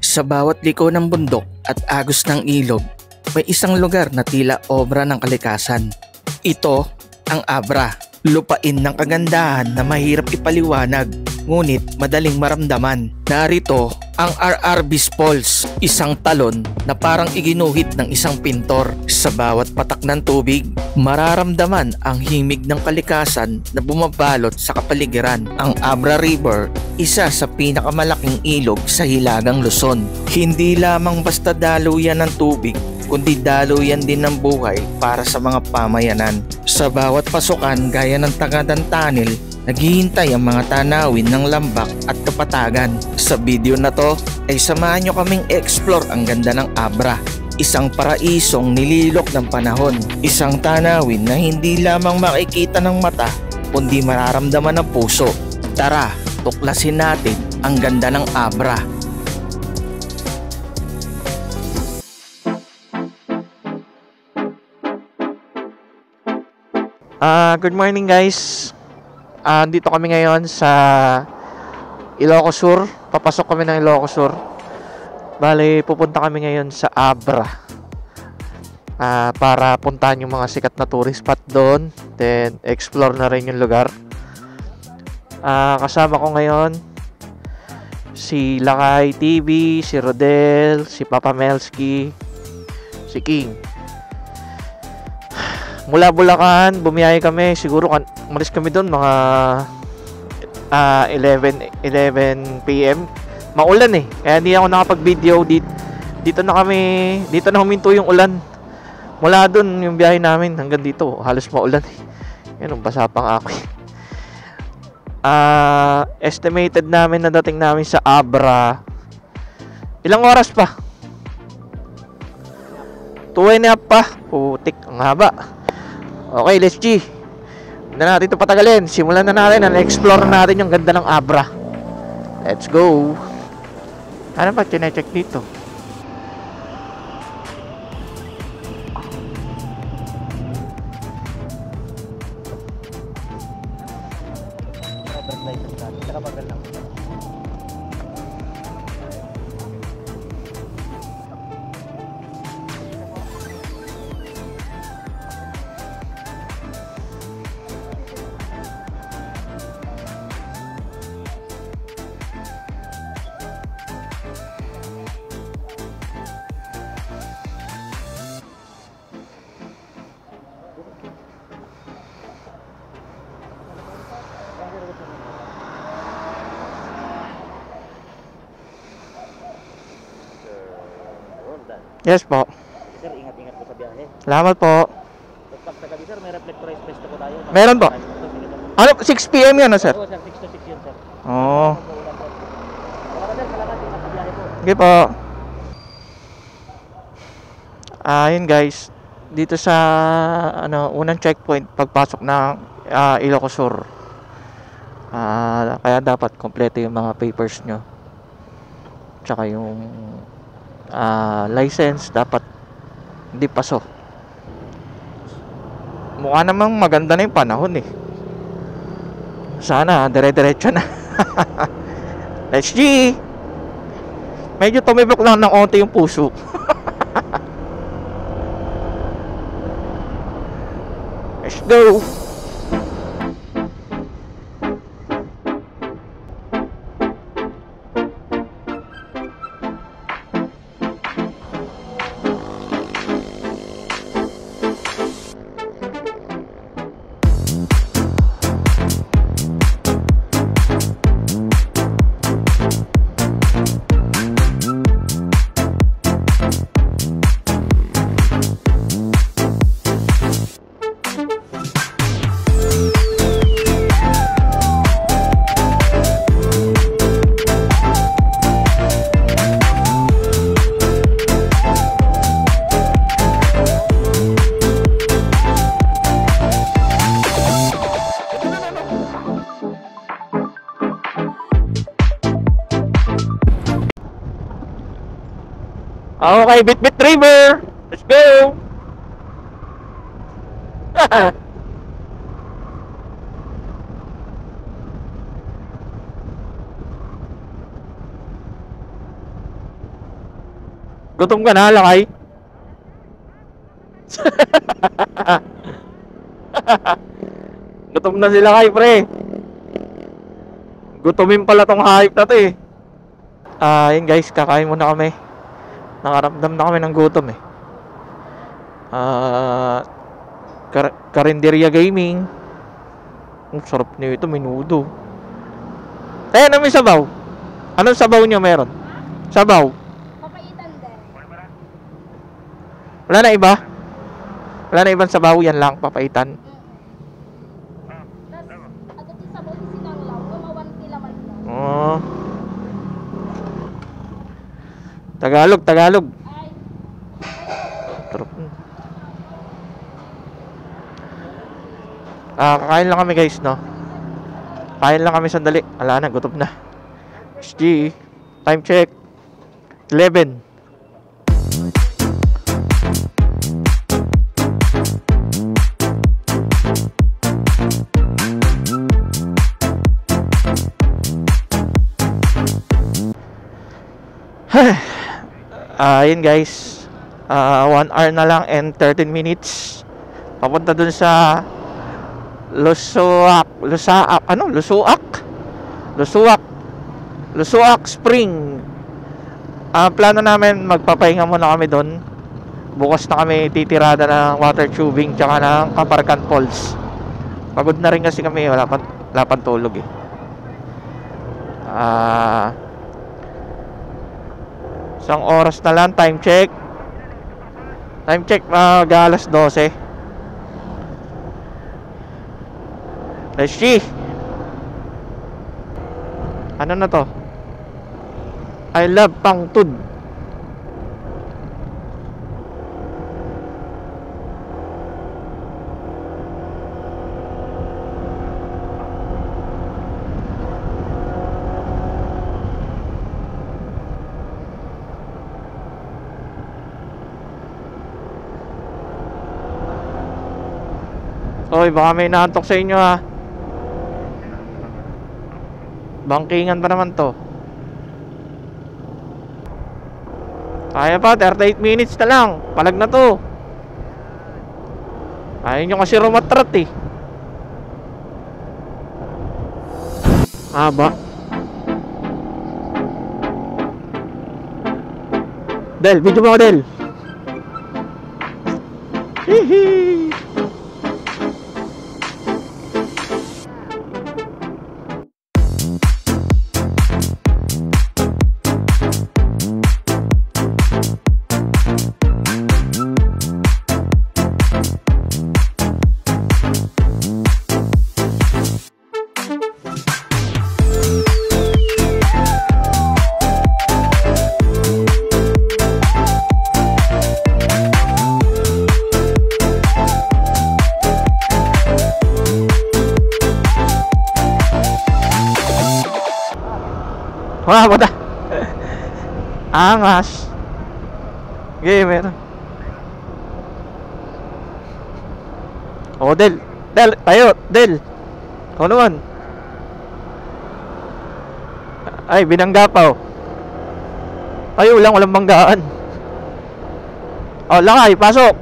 Sa bawat liko ng bundok at agos ng ilog, may isang lugar na tila obra ng kalikasan. Ito ang Abra, lupain ng kagandahan na mahirap ipaliwanag, ngunit madaling maramdaman. Narito ang RRB's Falls, isang talon na parang iginuhit ng isang pintor. Sa bawat patak ng tubig, mararamdaman ang himig ng kalikasan na bumabalot sa kapaligiran. Ang Abra River, isa sa pinakamalaking ilog sa Hilagang Luzon. Hindi lamang basta daluyan ng tubig, kundi daluyan din ng buhay para sa mga pamayanan. Sa bawat pasukan gaya ng Tagadan Tunnel, naghihintay ang mga tanawin ng lambak at kapatagan. Sa video na to ay samahan nyo kaming explore ang ganda ng Abra, isang paraisong nililok ng panahon, isang tanawin na hindi lamang makikita ng mata kundi mararamdaman ng puso. Tara, tuklasin natin ang ganda ng Abra. Good morning guys. Dito kami ngayon sa Ilocos Sur. Papasok kami ng Ilocos Sur. Bale, pupunta kami ngayon sa Abra para puntahan yung mga sikat na tourist spot doon. Then, explore na rin yung lugar. Kasama ko ngayon si Lakay TV, si Rodel, si Papa Melski, si King. Mula Bulacan, bumiyahe kami. Siguro umalis kami doon mga 11 PM. Maulan eh. Kaya hindi ako nakapag-video. Dito na huminto yung ulan. Mula doon yung biyahe namin hanggang dito, halos maulan eh. Yan, basa pang ako eh. Estimated namin na dating namin sa Abra, ilang oras pa? 2.5 pa. Putik, ang haba. Okay, let's G. Hindi na natin ito patagalin. Simulan na natin. Explore na natin yung ganda ng Abra. Let's go. Ano ba chinecheck dito? Yes po. Sir, ingat-ingat po sa biyahe. Salamat po. Pag sa gabi sir, may reflectorized pesto po tayo. Meron po. Ano, 6 PM yan, sir? Oo sir, 6 to 6 yun sir. Oo. Salamat sir, salamat. Ingat sa biyahe po. Okay po. Yun guys. Dito sa unang checkpoint pagpasok ng Ilocos Sur. Kaya dapat kompleto yung mga papers nyo. Tsaka yung license dapat hindi paso. Mukha namang maganda na yung panahon eh. Sana dire-diretso na. Let's G. Medyo tumibok lang ng onti yung puso. Let's go. Okay, Bitbit River. Let's go. Gutom ka na, lakay? Gutom na sila kay pre. Gutomin pala tong hype na to eh. Yun guys, kakain muna kami. Nakaramdam na kami ng gutom eh. Karinderya Gaming. Ang sarap nito, menudo. Ano may sabaw? Anong sabaw nyo meron? Sabaw? Papaitan din. Wala na iba? Wala na ibang sabaw, yan lang, papaitan. Tapos, agad yung sabaw si sinanglaw, gumawan kilaman lang. Oh. Tagalog. Ay, Sarap. Kakain lang kami guys, no? Kain lang kami sandali. Ala na, gutom na. SG, time check. 11. Yun guys. 1 hour na lang and 13 minutes. Papunta dun sa Lusuak Spring. Plano namin magpapahinga muna kami doon. Bukas na kami titirada ng water tubing tsaka ng Kaparkan Falls. Pagod na rin kasi kami, wala pang tulog eh. Isang oras na lang, time check. Alas 12. Let's see. Ano na to? I love Pangtud. Oy, baka may naantok sa inyo ha. Bangkingan pa naman to. Kaya pa, 38 minutes na lang. Palag na to. Ayaw nyo kasi rumatrat eh. Haba. Del, video mo ako Del. Hihi. Wah, bata. Angas. Gamer. Oh, Del. Tayo, Del. Ano naman? Ay, binangga pa oh. Ay, walang banggaan. Oh, lakay, pasok.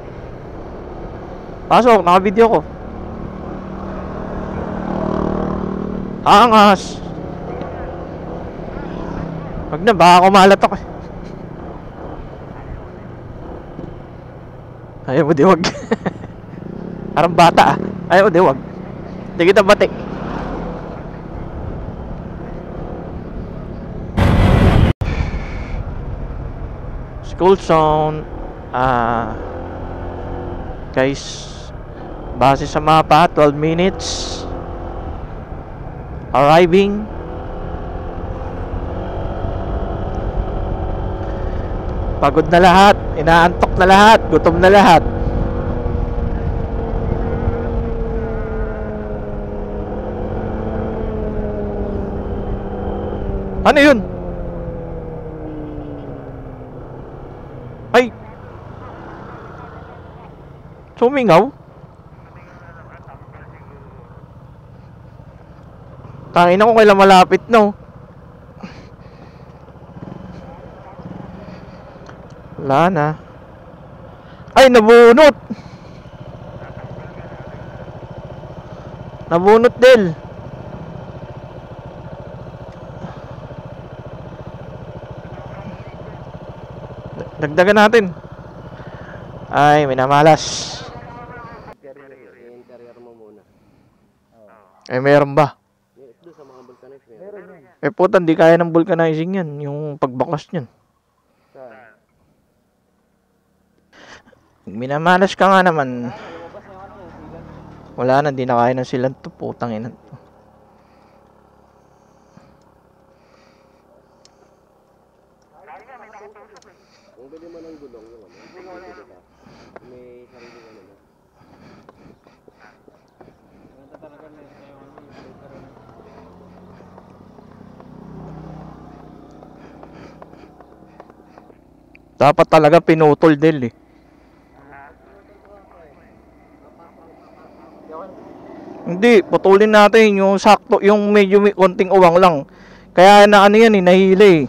Naka-video ko. Angas. Wag na, baka kumalatok eh. Ayaw mo di wag. Parang bata ah. Ayaw mo di wag. Hindi kita batik. School zone. Guys, base sa mapa, 12 minutes. Arriving. Pagod na lahat, inaantok na lahat, gutom na lahat. Ano yun? Ay, sumingaw? Tangina ko kailan malapit no. Wala na. Ay, nabunot! Nabunot din. Dagdagan natin. Ay, minamalas. I-interior mo muna. Eh, meron ba? Doon sa mga vulcanics meron. Meron yun. Eh, puta, hindi kaya ng vulcanizing yan. Yung pagbaklas niyan. Minamalas ka nga naman. Wala na, di na kaya ng silan to. Putang ina to. Kung bili mo ng gulong, yung may sariling ano na. Ganda talaga na Dapat talaga pinutol din eh. Hindi, putulin natin yung sakto, yung medyo may konting uwang lang. Kaya na ano yan eh, nahila eh.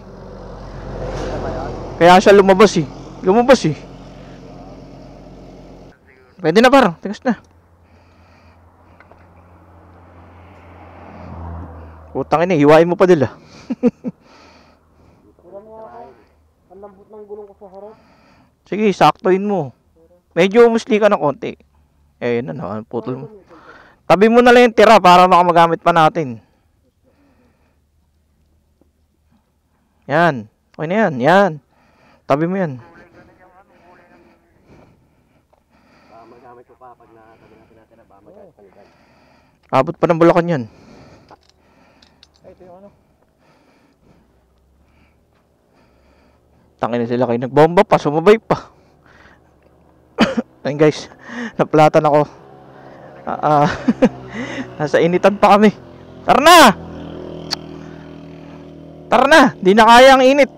Kaya siya lumabas eh. Lumabas eh. Pwede na par, tigas na. Putang ina, hiwain mo pa dila. Ang lambot ng gulong ko sa harap. Sige, saktoin mo. Medyo umusli ka ng konti. Eh, yun na, putol mo. Tabi mo na lang yung tira para makamagamit pa natin. Yan. Okay na yan. Yan. Tabi mo yan. Magamit ko pa pag natabi natin na ba magamit palitan. Abot pa ng Bulacan yan. Ay, ito yung ano. Tangin na sila kayo. Nagbomba pa. Sumabay pa. Ayun guys. Naplatan ako. Nasa initan pa kami. Tara na! Tara na! Di na kaya ang init.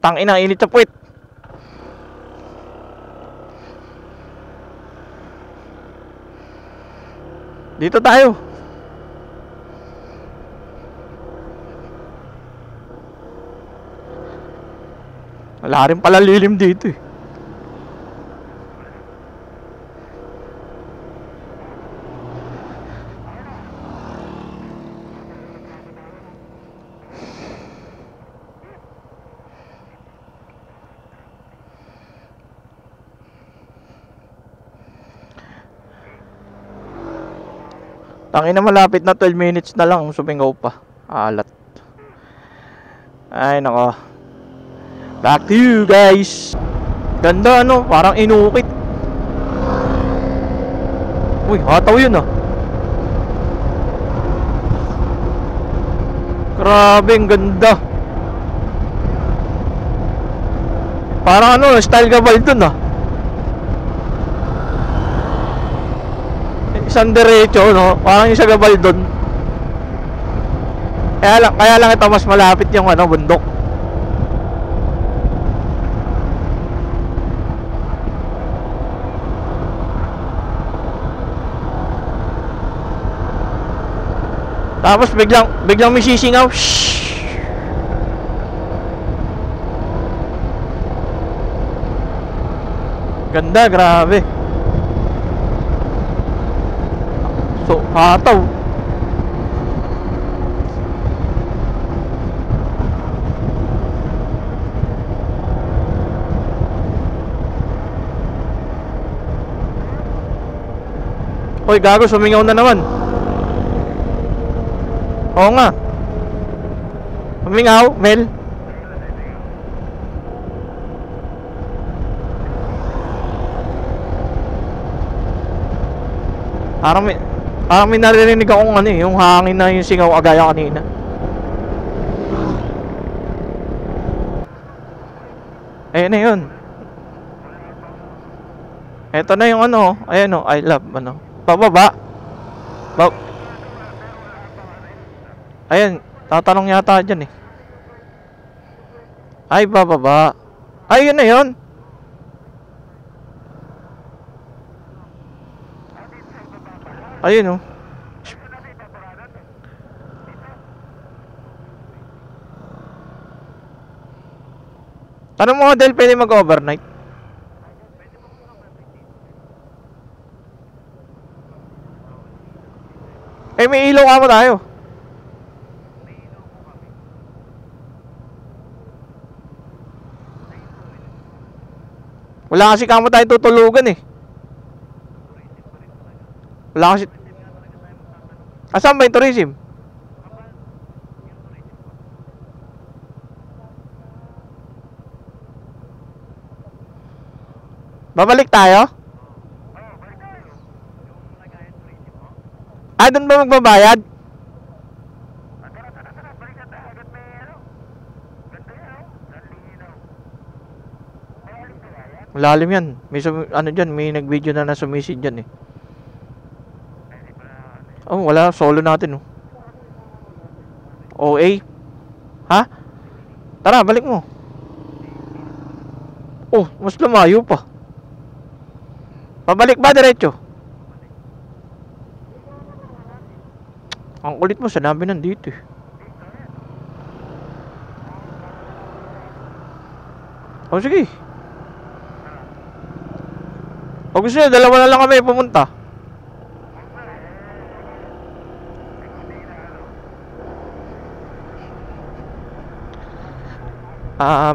Tangin ang init sa puwit. Dito tayo. Wala rin pala lilim dito eh. Tangina, malapit na 12 minutes na lang, sumingaw pa. Alat. Ay nako. Back to you guys. Ganda ano, parang inukit. Uy, hataw yun ah. Grabe, ang ganda. Parang ano, style gabal dun ah. Isang derecho, no? Parang isa gabal dun. Kaya lang ito mas malapit yung ano, bundok. Tapos biglang may sisingaw. Shhh! Ganda, grabe. So, hataw. Hoy, gago, sumingaw na naman. Oo nga. Sumingaw, Mel. Parang may naririnig akong ano eh, yung hangin na yung singaw agaya kanina. Ayun na yun. Eto na yung ano, ayan o, I love, ano. Pababa. Ayan, tatanong yata dyan eh. Ay, bababa. Ay, yun na yun. Ayun oh. Tanong mo, Del, pwede mag-overnight? Eh, may ilaw ka mo tayo. Wala kasi kamo tayo tutulugan eh. Wala kasi... Asan ba yung tourism? Babalik tayo? Ah, doon ba magbabayad? Malalim yan. May ano dyan, may nag-video na nasumisid dyan eh. Oh, wala. Solo natin oh. OA? Ha? Tara, balik mo. Oh, mas lumayo pa. Pabalik ba diretso? Ang kulit mo, sanabi nandito eh. Oh, sige. O gusto nyo, dalawa na lang kami pumunta.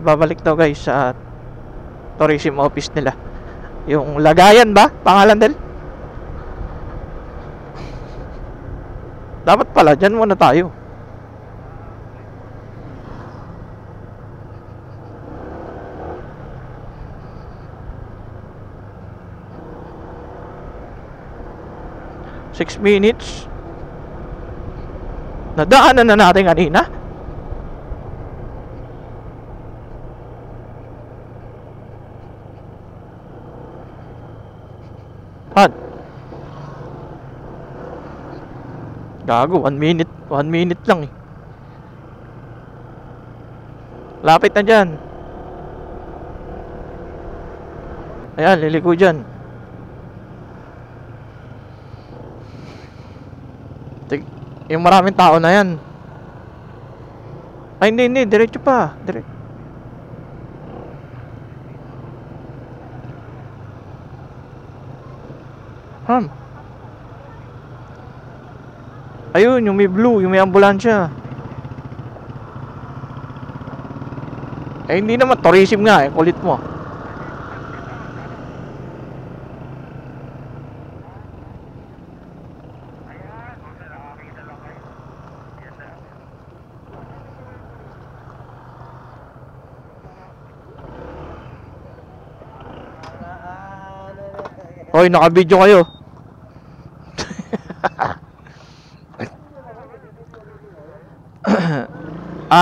Babalik daw guys sa tourism office nila. Yung lagayan ba? Pangalan din? Dapat pala, dyan muna tayo. Six minutes. Nadaanan na natin kanina. Han. Gago, 1 minute. 1 minute lang eh. Lapit na dyan. Ayan, liliko dyan. Yung maraming tao na yan. Ay, hindi. Diretso pa. Ayun, yung may blue, yung may ambulansya. Eh, hindi naman tourism nga eh. Kulit mo. Hoy, naka-video kayo.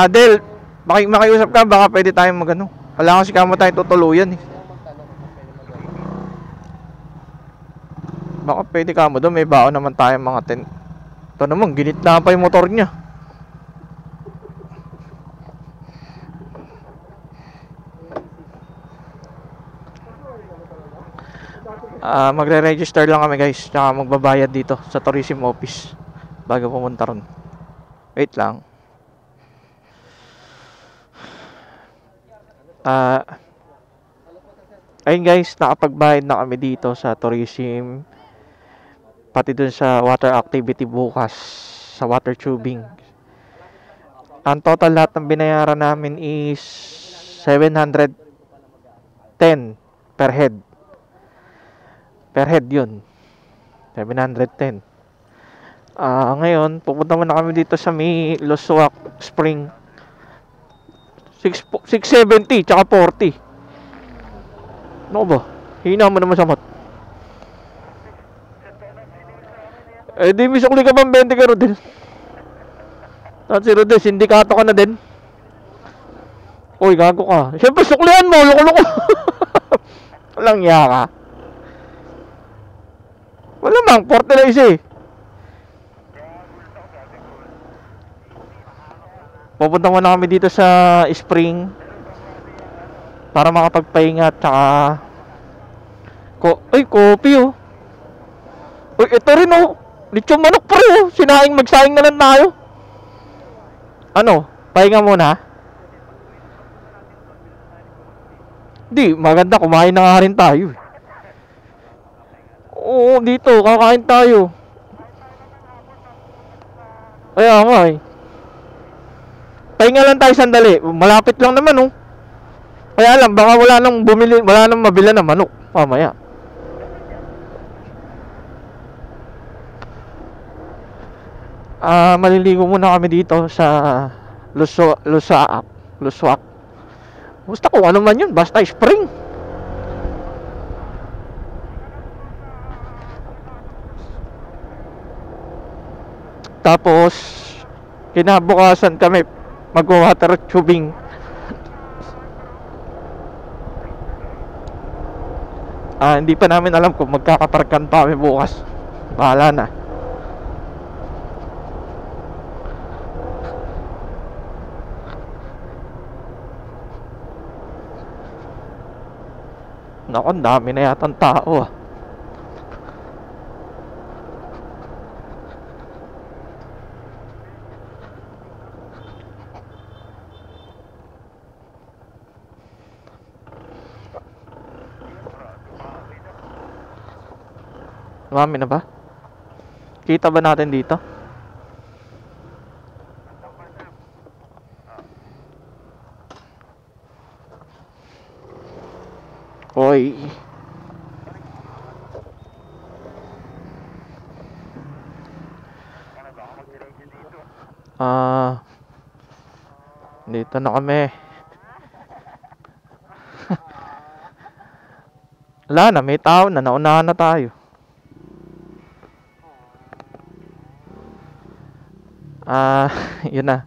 Del, makiusap ka, baka pwede tayong magano. Wala kasi kamo tayong tutuluyan eh. Baka pwede kamo doon, may baon naman tayong mga tent. Ito naman, ginit na pa yung motor niya. Magre-register lang kami guys, tsaka magbabayad dito sa tourism office bago pumunta ron. Wait lang. Ayun guys, nakapagbayad na kami dito sa tourism, pati dun sa water activity bukas, sa water tubing. Ang total lahat ng binayaran namin is 710 per head. Per head yun, 710. Ngayon pupunta muna kami dito sa may Losuac Spring. 670 tsaka 40. Ano ba? Hina mo naman sa mat. Eh di misukli ka bang 20 ka Rodel? At si Rodel, sindikato ka na din. Uy, gago ka. Siyempre suklihan mo, loko-loko. Walang iya ka. Wala mang, 40 na isa eh. Pupunta muna kami dito sa Spring para makapagpahinga at saka ay, kopi oh. Uy, ito rin oh. Lechong manok pa rin oh. Magsaing na lang tayo. Ano? Pahinga muna? Di, maganda, kumain na nga rin tayo. Oo, dito, kakain tayo. Kaya nga eh. Pahinga lang tayo sandali. Malapit lang naman oh. Kaya lang, baka wala nang mabila na manok. Mamaya. Maliligo muna kami dito sa Luswak. Basta kung ano man yun, basta spring. Tapos kinabukasan kami mag-water tubing. Hindi pa namin alam kung magkakaparkan pa kami bukas. Bahala na. Naku, ang dami na yatang tao ah. Marami na ba? Kita ba natin dito? Hoy. Dito na kami. Wala na, may tao na, naunahan na tayo. Yun na.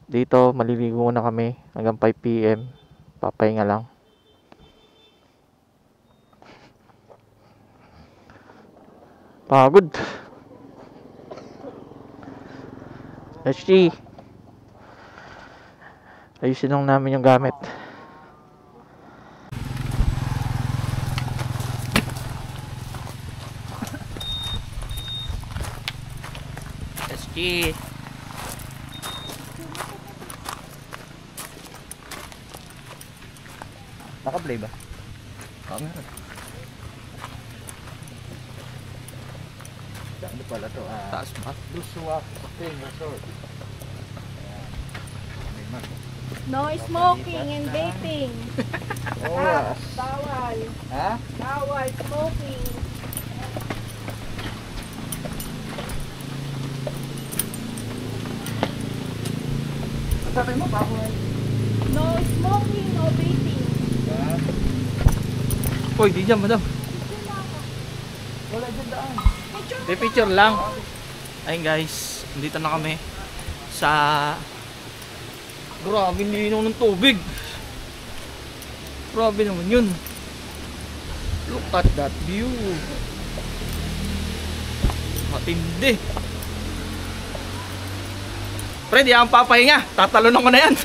Dito, maliligo na kami hanggang 5 PM. Papahinga lang. Pagod. SG. Ayusin lang namin yung gamit. SG. Naka-play ba? Meron. Ano pala to? Taas ba? Luswak Spring Resort. No smoking and vaping. Oh. Bawal. Ha? Bawal smoking. Sabi mo bawal. No smoking, no vaping. Hoy, di dyan madam. Wala dyan daan. May picture lang. Ayun guys, nandito na kami sa grabe nilinaw ng tubig. Grabe naman yun. Look at that view. Matindi. Pre, di akong papahinga. Tatalunan ko na yan.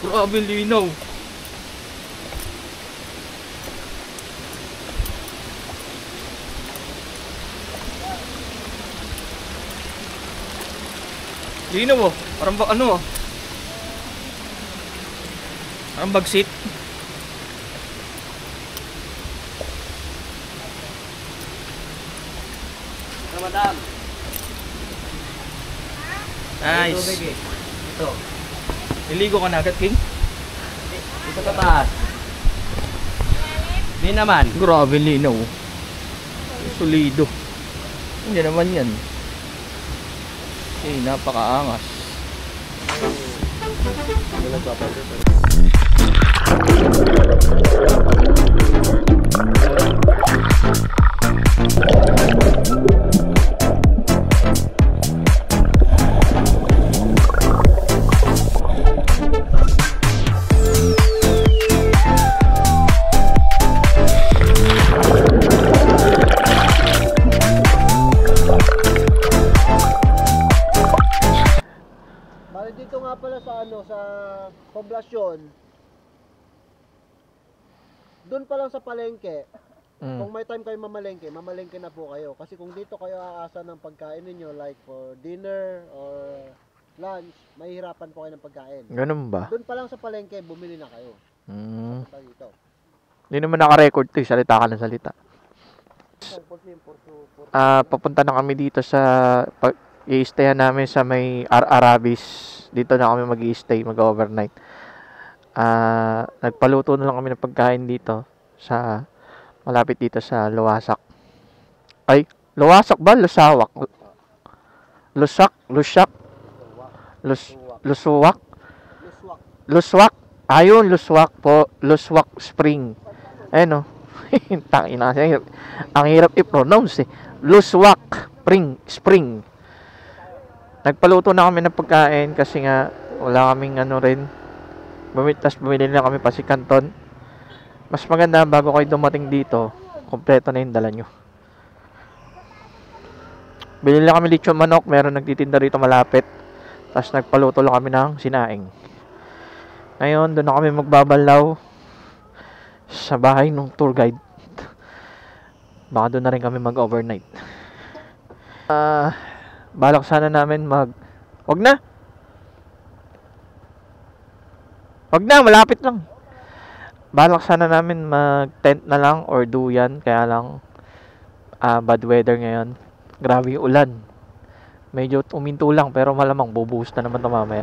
Grabe linaw. Linaw oh. Parang ano oh. Parang bagsit. Madam. Nice. Ito. Niligo ka na agad, King? Ito ka taas. Di naman. Grabe linaw. Solido. Hindi naman yan. Okay, napakaangas. Dito nga pala sa poblasyon. Doon pa lang sa palengke. Kung may time kayo mamalengke, mamalengke na po kayo. Kasi kung dito kayo aasa ng pagkain ninyo, like for dinner or lunch, mahihirapan po kayo ng pagkain. Ganun ba? Doon pa lang sa palengke, bumili na kayo. Punta dito. Hindi naman naka-record to, salita ka ng salita. Papunta na kami dito sa i-stayan namin sa may Arabis. Dito na kami mag-i-stay, mag-overnight. Nagpaluto na lang kami ng pagkain dito sa malapit dito sa Luwasak. Ay, Luwasak ba? Lusawak? Lusyak? Luswak? Ayun, Luswak po. Luswak Spring. Ayun, no? Ang hirap i-pronounce eh. Luswak Spring. Nagpaluto na kami ng pagkain kasi nga wala kaming ano rin. Bumili na kami pa si Canton. Mas maganda bago kayo dumating dito, kompleto na yung dala nyo. Bili lang kami lechon manok, meron nagtitinda rito malapit. Tapos nagpaluto lang kami ng sinaing. Ngayon, doon na kami magbabalaw sa bahay ng tour guide. Baka doon na rin kami mag-overnight. Balak sana namin Wag na, malapit lang. Balak sana namin mag-tent na lang or duyan. Kaya lang, bad weather ngayon. Grabe yung ulan. Medyo uminto lang pero malamang bubuhos na naman ito mamaya.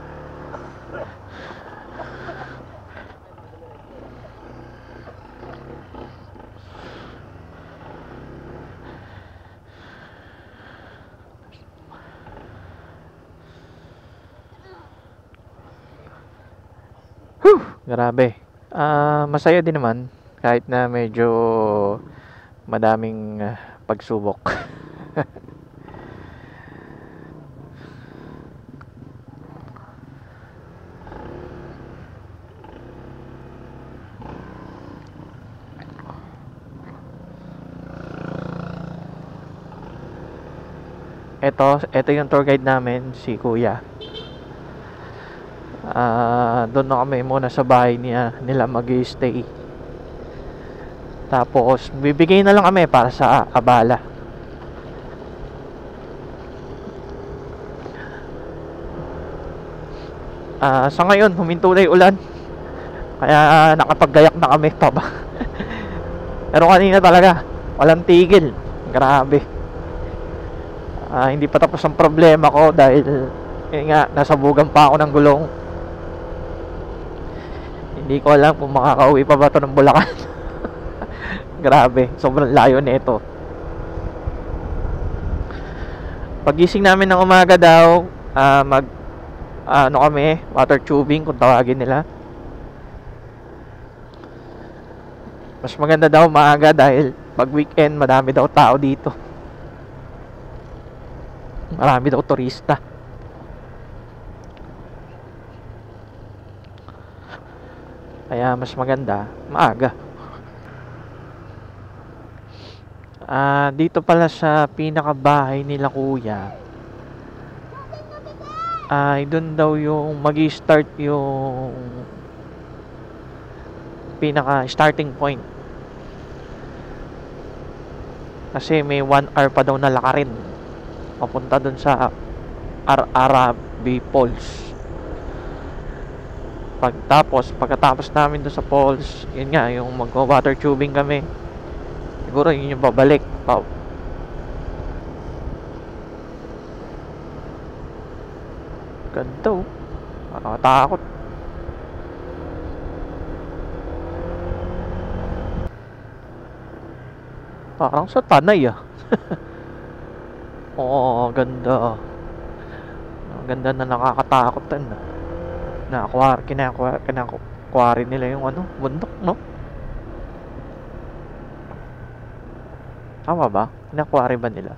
Grabe. Masaya din naman kahit na medyo madaming pagsubok. Ito yung tour guide namin, si Kuya. Doon na kami muna sa bahay nila mag-i-stay. Tapos bibigay na lang kami para sa abala. Sa ngayon huminto na yung ulan, kaya nakapaggayak na kami pa ba. Pero kanina talaga walang tigil. Grabe. Hindi pa tapos ang problema ko dahil nasabugan pa ako ng gulong. Hindi ko alam kung makakauwi pa ba ito ng Bulacan. Grabe, sobrang layo nito. Pagising namin ng umaga daw, kami, water tubing kung tawagin nila. Mas maganda daw maaga dahil pag weekend marami daw tao dito. Marami daw turista. Kaya mas maganda maaga. Dito pala sa pinakabahay nila Kuya, doon daw yung magi-start yung pinaka starting point. Kasi may 1 hour pa daw na lakarin papunta doon sa Arabi Falls. Pagkatapos namin doon sa falls, yun nga, yung mag-water tubing kami. Siguro yun yung babalik. Ganda oh. Nakakatakot. Parang sa Tanay ah. Oo, ganda. Ang ganda na nakakatakot din ah. Kinakwari nila yung bundok, no? Tama ba? Kinakwari ba nila?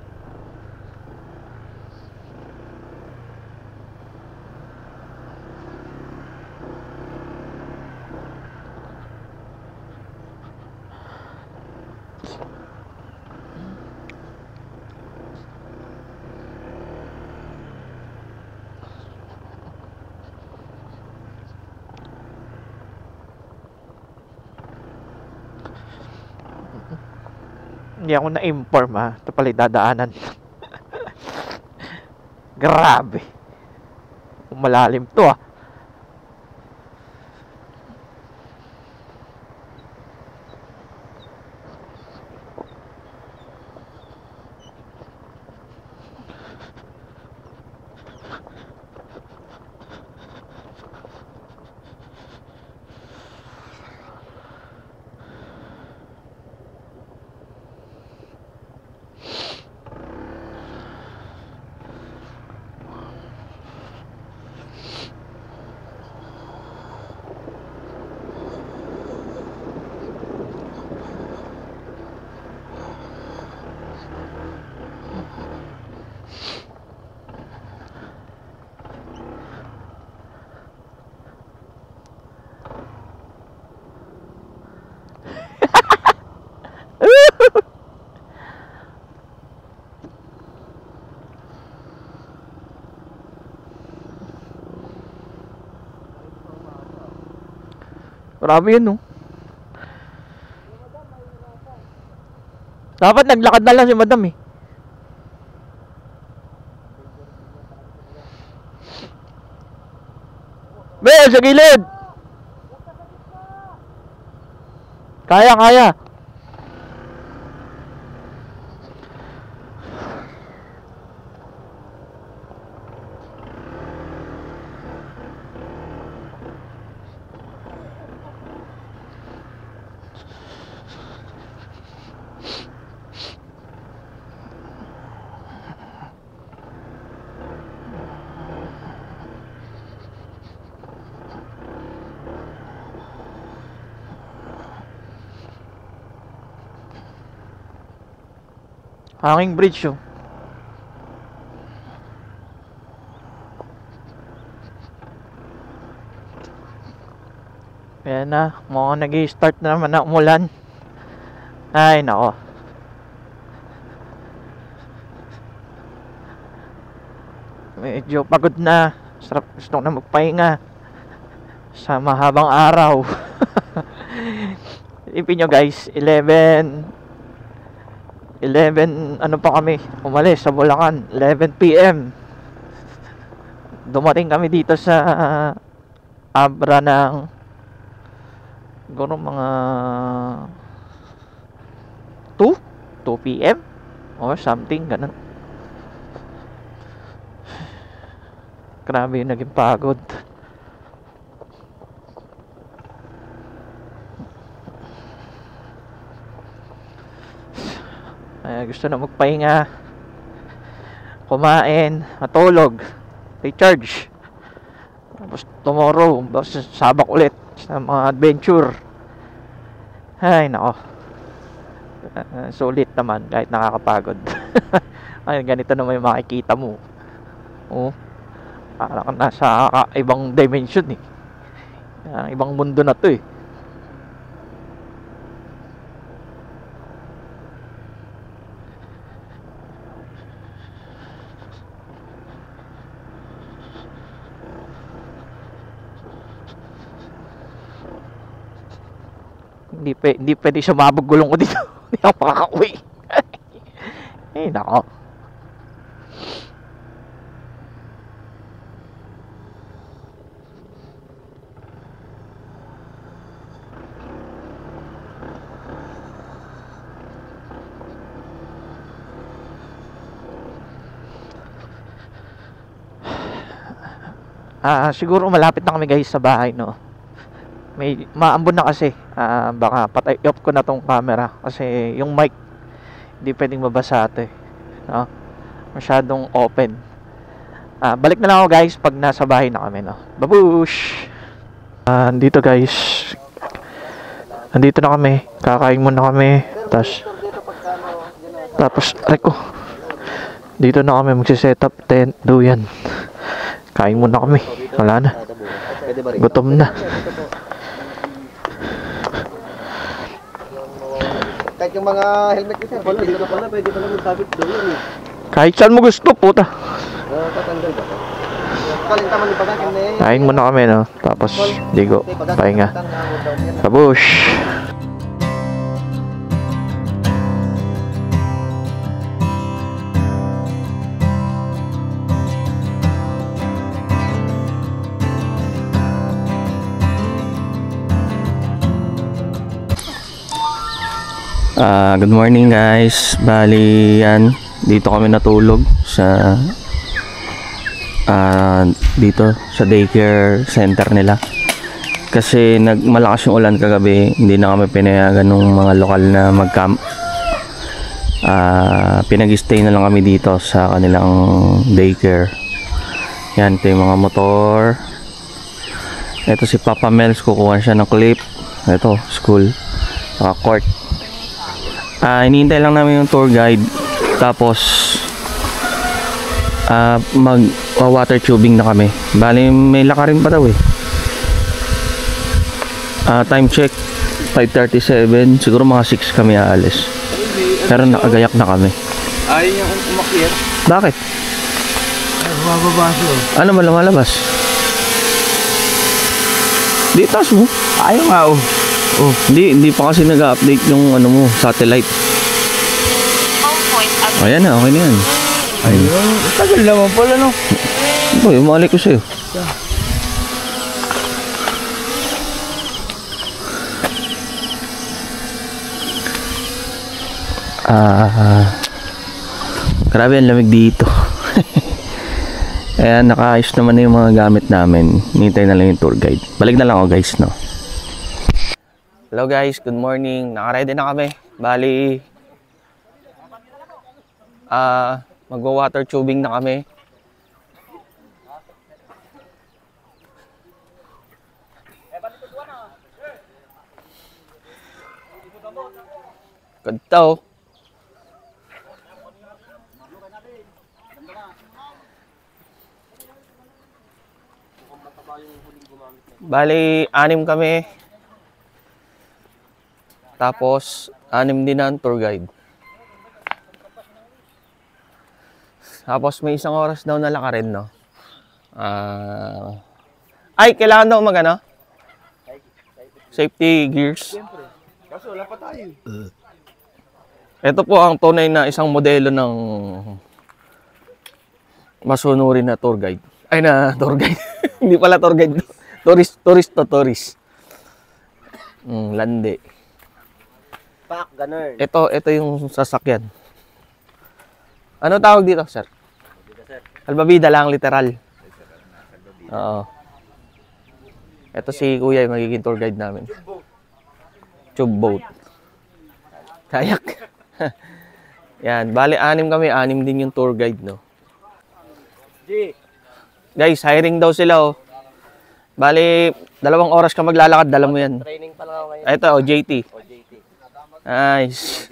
Hindi ako na-inform ha. Ito pala yung dadaanan. Grabe. Malalim to ah. Marami yun, no? Dapat naglakad na lang si madam, eh. Be, sa gilid! Kaya, kaya. Hanging bridge, oh. Ayan na, mukhang nag-i-start na naman na umulan. Ay, nako. Medyo pagod na. Sarap, gusto ko na magpahinga sa mahabang araw. Ipin nyo guys, 11 ano pa kami umalis sa Bulacan, 11 PM. Dumating kami dito sa Abra ng siguro mga 2 PM or something ganun. Grabe yung naging pagod. Gusto na magpahinga, kumain, matulog, recharge. Tapos tomorrow, sabak ulit sa mga adventure. Ay, nako. Sulit naman kahit nakakapagod. Ay, ganito naman yung makikita mo. Oh, parang nasa ibang dimension eh. Ibang mundo na to eh. Hindi pwede sumabog gulong ko dito. Hindi ako makakauwi. Eh, nako. Siguro malapit na kami guys sa bahay, no. May maambon na kasi. Baka patay off ko na tong camera kasi yung mic hindi pwedeng mabasa ito eh, no? Masyadong open. Balik na lang ako guys pag nasa bahay na kami, no. Babush! Andito guys, andito na kami, kakain muna kami, tapos ay ko, dito na kami magsiset up tent, duyan. Kain muna kami, wala na, gutom na. Kahit yung mga helmet kasi, dito pala, pwede pala magsabit doon eh. Kahit saan mo gusto, puta. Tatanggal ba? Kalintaman ni Pagkakin na eh. Kain muna kami, no? Tapos, ligo, pahinga. Kabush! Good morning guys. Bali yan, dito kami natulog sa dito sa daycare center nila. Kasi malakas yung ulan kagabi, hindi na kami pinayagan ng mga lokal na mag-camp. Pinag-stay na lang kami dito sa kanilang daycare. Yan, ito yung mga motor. Ito si Papa Mels, kukuha siya ng clip. Ito, school, court. Hinihintay lang namin yung tour guide. Tapos water tubing na kami. Bali may lakarin pa daw eh. Time check 5:37. Siguro mga 6 kami aalis. Pero nakagayak na kami. Ayaw niya kung umakyat. Bakit? Mababa siya. Ano ba lumalabas? Di taas mo. Ayaw nga oh. Oh, hindi pa kasi nag-update yung ano mo, satellite. Ayan na, okay na yan. Ayun. Tagal naman pala no. Boy, umalik ko sa'yo. Grabe ang lamig dito. Ayan, nakaayos naman na yung mga gamit namin. Hinintay na lang yung tour guide. Balik na lang ako guys, no? Hello guys, good morning. Naka-ready na kami. Bali, magwa-water tubing na kami. Ganda oh. Bali, 6 kami. Tapos, 6 din ang tour guide. Tapos, may 1 oras daw na lakarin, no? Ay, kailangan daw mag-ano? Safety gears. Siyempre. Kaso wala pa tayo. Ito po ang tunay na isang modelo ng masunurin na tour guide. Ay, na tour guide. Hindi pala tour guide. Tourist. Landi. Pak, ganun. Ito yung sasakyan. Ano tawag dito, sir? Salbabida lang, literal. Oo. Ito si Kuya, yung magiging tour guide namin. Tube boat. Kayak. Yan, bali 6 kami, 6 din yung tour guide, no? Guys, hiring daw sila, oh. Bali, 2 oras ka maglalakad, dala mo yan. Training pa lang ako ngayon. Ito, JT. JT. Nice.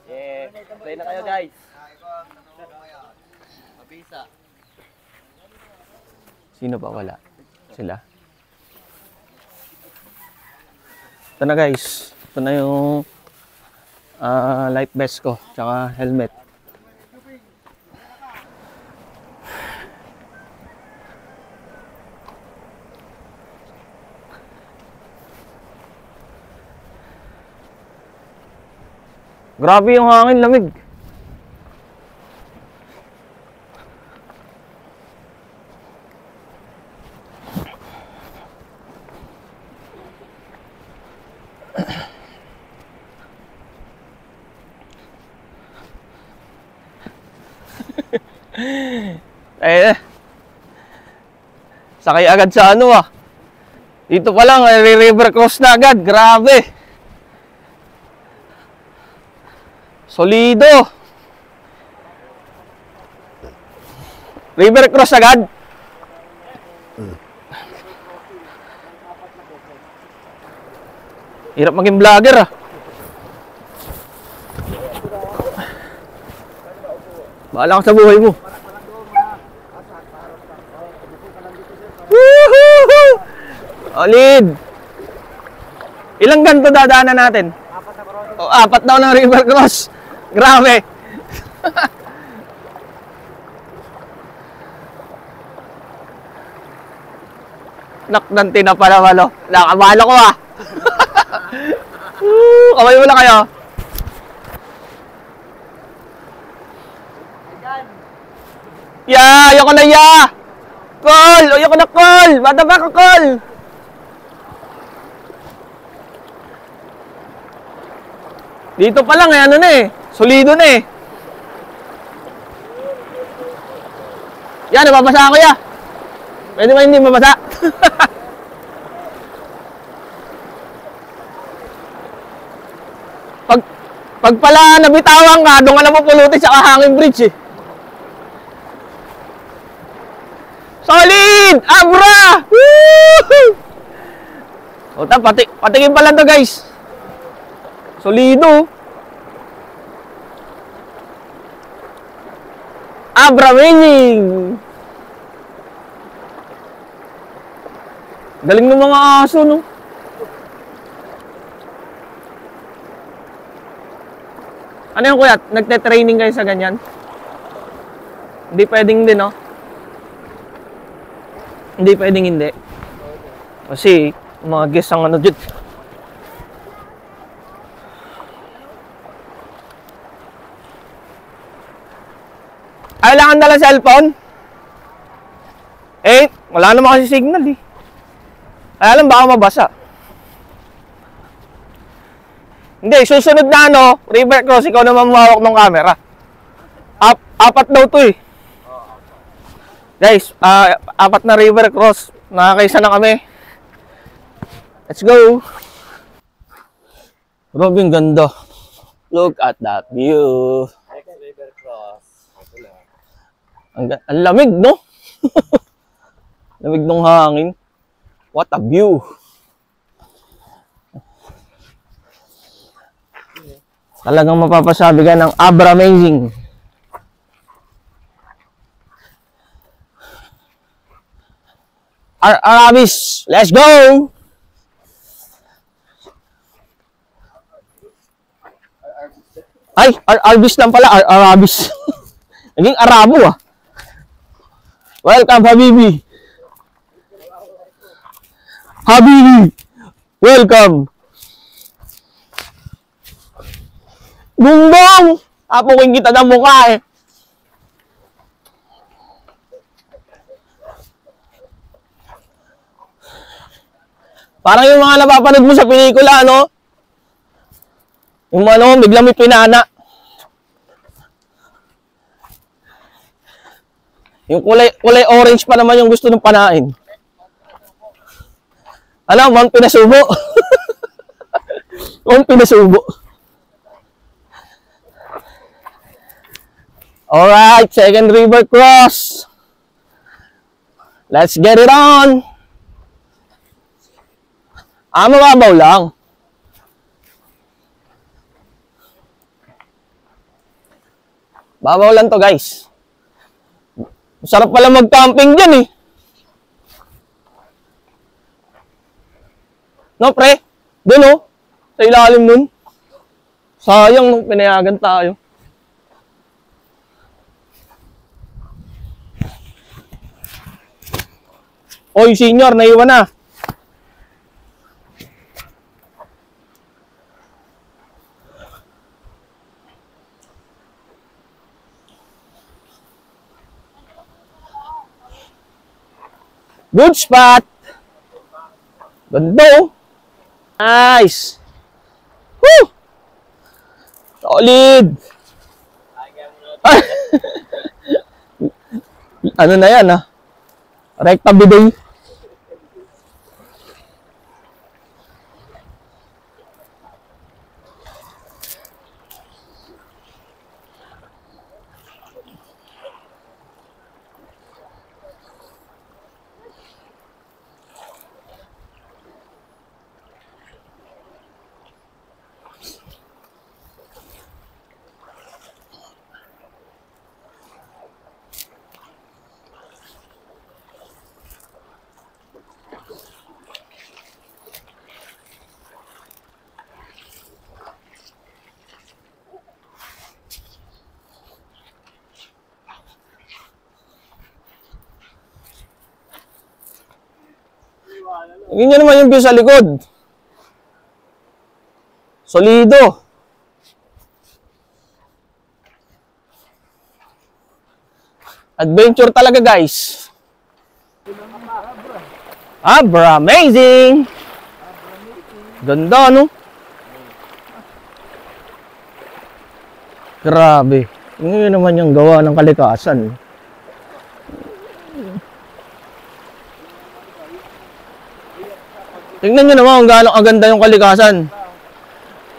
Yeah. Play na kayo guys. Mabisa. Sino pa wala? Sila. Ito na guys. Ito na yung life vest ko. Tsaka helmet. Grabe yung hangin, lamig. Sakay agad sa ano ah. Dito pa lang, river cross na agad. Grabe. Solido. River cross agad. Hirap maging vlogger ah. Bahala ka sa buhay mo. Woohoo! Olid. Ilang ganito dadaanan natin? 4 daw ng river cross. Grabe. Nakdanti na pala malo. Nakabalo ko ah. Kamay mo na kayo. Ayoko na Call! Ayoko na call! Bata ba ka call? Dito pa lang, ano na eh. Solido na eh. Yan, nababasa ako ya. Pwede ba hindi mabasa? Pag pala nabitawan ka, doon ka na pupulutin sa hanging bridge eh. Solid! Abra! Woo! O, patingin pa lang to guys. Solido. Abra winning! Galing ng mga aso, no? Ano yung kuya? Nagte-training kayo sa ganyan? Hindi pwedeng din, no? Hindi pwedeng hindi. Kasi, mga guests ang ano dyan. Kailangan dala cellphone? Eh, wala naman kasi signal eh. Kaya lang baka mabasa. Hindi, susunod na ano, river cross, ikaw naman mawawak ng camera. Apat daw to eh. Guys, apat na river cross. Nakakaisa na kami. Let's go. Robing ganda. Look at that view. River cross. Ang lamig, no? Lamig ng hangin. What a view. Talagang mapapasabi ka ng Abra amazing. Arabis, let's go! Ay, Arabis lang pala, Arabis. Naging Arabo ah. Welcome, Habibi. Habibi, welcome. Gunggong! Apukin kita ng mukha eh. Parang yung mga napapanood mo sa pelikula, ano? Yung ano, biglang may pinana. Yung kulay orange pa naman yung gusto ng panain. Alam, one pinasubo. One pinasubo. Alright, second river cross. Let's get it on. Mababaw lang. Babaw lang to guys. Masarap pala mag-camping dyan eh. No pre? Doon oh. Sa ilalim nun. Sayang nung pinayagan tayo. Oy senior, naiwan na. Good spot. Ganda oh. Nice. Woo! Solid. Ano na yan ah? Recta bidoy. Ganyan naman yung view sa likod. Solido. Adventure talaga guys. Abra amazing. Ganda no? Grabe. Ngayon naman yung gawa ng kalikasan. Tingnan nyo naman kung gaano kaganda yung kalikasan.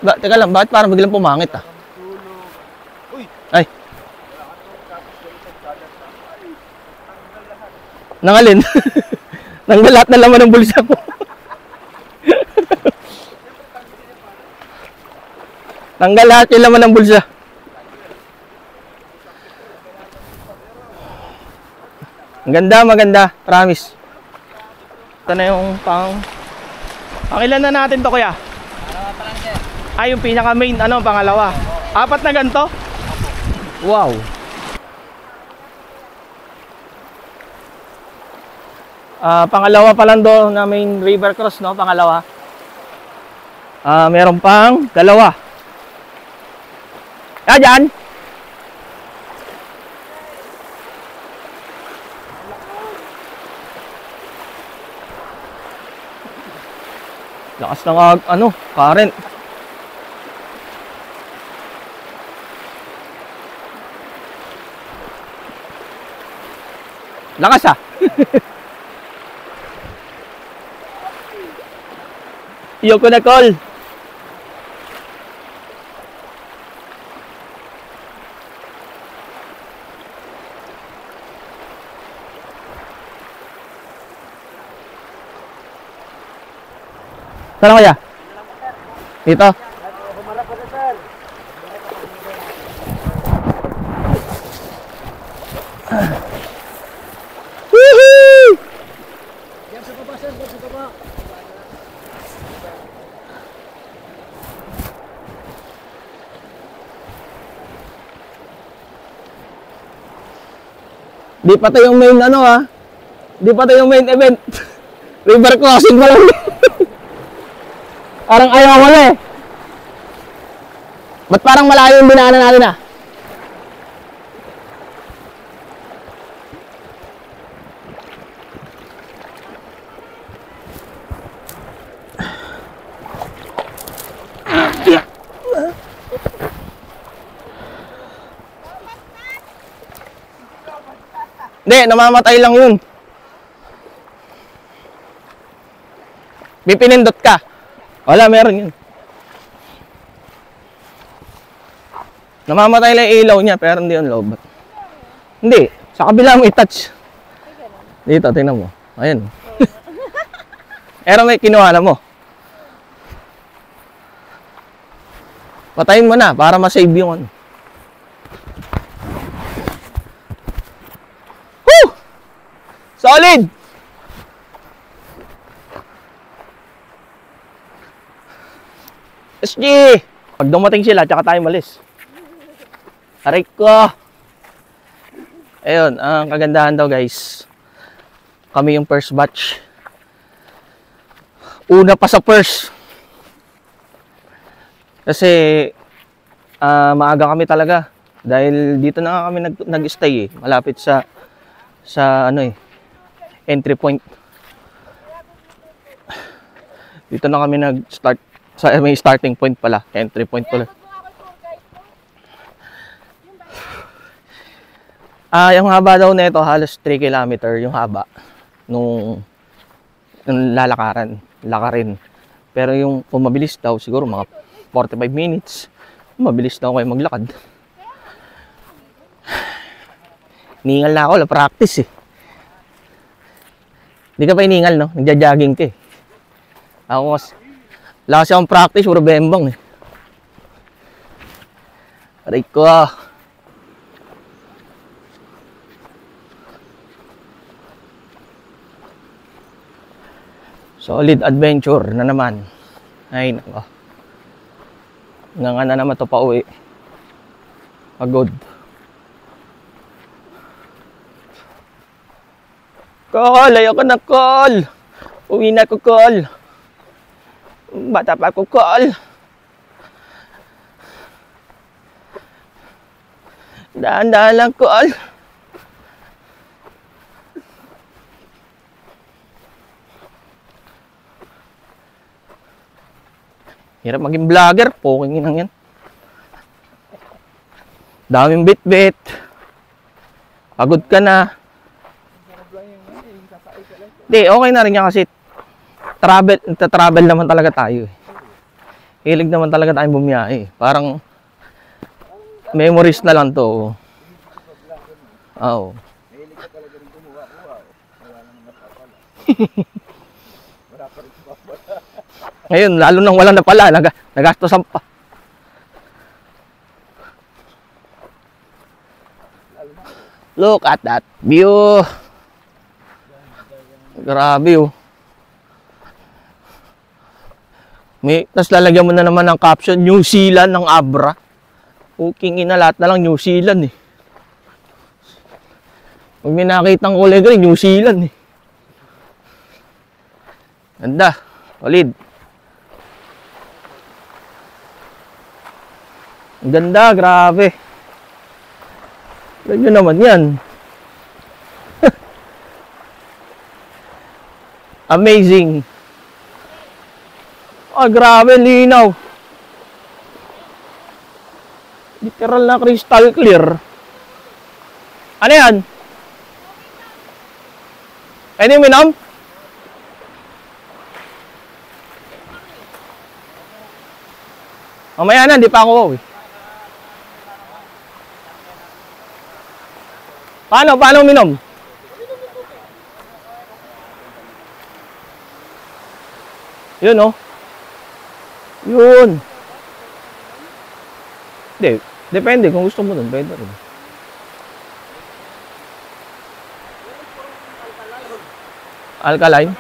Teka lang, bakit parang biglang pumangit ah? Ay. Nangalin. Nanggal lahat na laman ng bulsa ko. Tanggal lahat yung laman ng bulsa. Ang ganda, maganda. Promise. Ito na yung Ilan na natin to kuya? Pangalawa pa lang sir. Ay, yung pinaka main, pangalawa. 4 na ganito? Wow. Pangalawa pa lang do na main river cross, no? Pangalawa. Meron pang 2. Dyan. Lakas ng current. Lakas ah. Yoko na call. Saan kaya? Dito. Humarap ka na, sir. Woohoo! Yan sa baba, sir. Yan sa baba. Di pa tayo yung main Di pa tayo yung main event. River crossing pa lang. Parang ayaw wala eh. Ba't parang malayo yung binaanan natin ah? Hindi, namamatay lang yun. Pipinindot ka. Wala, meron yun. Namamatay lang yung ilaw niya, pero hindi yung lobat. Hindi, sa kabila mo i-touch. Dito, tingnan mo. Ayan. Pero may kinuha na mo. Patayin mo na, para ma-save yung ano. Woo! Solid! SG! Pag dumating sila, tsaka tayo malis. Aray ko! Ayun, ang kagandahan daw guys. Kami yung first batch. Una pa sa first. Kasi, maaga kami talaga. Dahil dito na nga kami nag-stay eh. Malapit sa entry point. Dito na kami nag-start. May starting point pala, entry point pala. Yung haba daw nito halos 3 km yung haba nung lakarin. Pero yung kung mabilis daw siguro mga 45 minutes. Mabilis daw kayo maglakad. Ningal na ako, practice eh. Hindi ka pa iningal, no? Nagja-jogging ka eh. Ako wala kasi akong practice, puro bembang eh. Aray ko. Solid adventure na naman. Ay, nako. Nga na naman ito pa uwi. Pagod. Call! Ayoko na call! Uwi na ko call! Bata pa ako call! Daan-daan lang call! Hirap maging vlogger, poking inang yan. Daming bit-bit. Pagod ka na. Hindi, okay na rin yan kasi travel naman talaga tayo eh. Hilig naman talaga tayong bumiyahe. Parang memories na lang to. Oo. Ngayon, lalo nang wala na pala, nagastosan pa. Look at that view. Grabe oh. Tapos lalagyan mo na naman ng caption, New Zealand ng Abra. Puking ina, lahat na lang New Zealand eh. Pag may nakitang kulay green, New Zealand eh. Ganda. Solid. Ang ganda, grabe. Ganyan naman yan. Amazing. Ah, grabe, linaw. Literal na crystal clear. Ano yan? Pwede uminom? Mamaya na, di pa ako uwi. Paano uminom? Yun oh. Yun. Hindi, depende kung gusto mo dun, pwede rin. Alkaline?